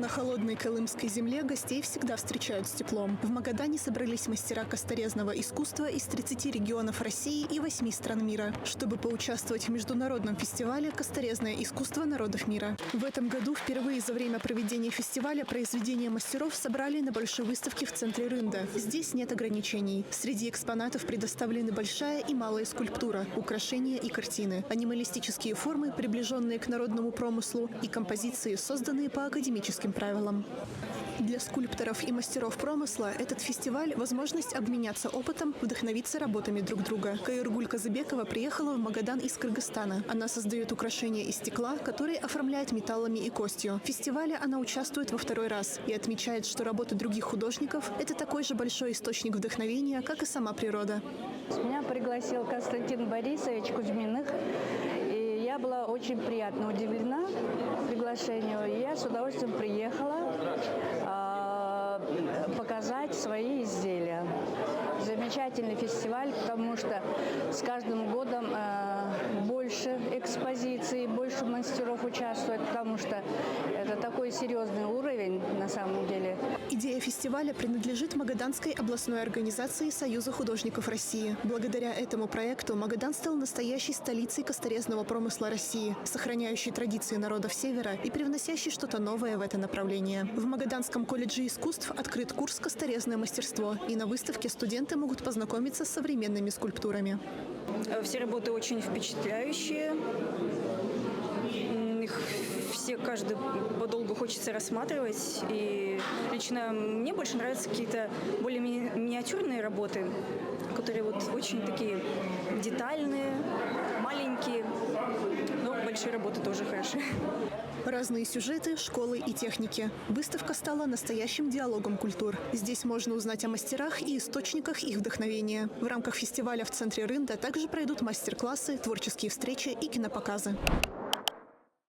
На холодной колымской земле гостей всегда встречают с теплом. В Магадане собрались мастера косторезного искусства из 30 регионов России и 8 стран мира, чтобы поучаствовать в международном фестивале «Косторезное искусство народов мира». В этом году впервые за время проведения фестиваля произведения мастеров собрали на большой выставке в центре Рында. Здесь нет ограничений. Среди экспонатов предоставлены большая и малая скульптура, украшения и картины, анималистические формы, приближенные к народному промыслу, и композиции, созданные по академическим правилам. Для скульпторов и мастеров промысла этот фестиваль – возможность обменяться опытом, вдохновиться работами друг друга. Кайыргуль Казыбекова приехала в Магадан из Кыргызстана. Она создает украшения из стекла, которые оформляет металлами и костью. В фестивале она участвует во второй раз и отмечает, что работы других художников – это такой же большой источник вдохновения, как и сама природа. Меня пригласил Константин Борисович Кузьминых. Я была очень приятно удивлена приглашению. Я с удовольствием приехала показать свои изделия. Замечательный фестиваль, потому что с каждым годом больше экспозиций, больше мастеров участвует, потому что это такой серьезный уровень на самом деле. Идея фестиваля принадлежит Магаданской областной организации Союза художников России. Благодаря этому проекту Магадан стал настоящей столицей косторезного промысла России, сохраняющей традиции народов Севера и привносящей что-то новое в это направление. В Магаданском колледже искусств открыт курс «Косторезное мастерство», и на выставке студенты могут познакомиться с современными скульптурами. Все работы очень впечатляющие. Их каждый подолгу хочется рассматривать. И лично мне больше нравятся какие-то более миниатюрные работы, которые вот очень такие детальные, маленькие, но большие работы тоже хороши. Разные сюжеты, школы и техники. Выставка стала настоящим диалогом культур. Здесь можно узнать о мастерах и источниках их вдохновения. В рамках фестиваля в центре Рында также пройдут мастер-классы, творческие встречи и кинопоказы.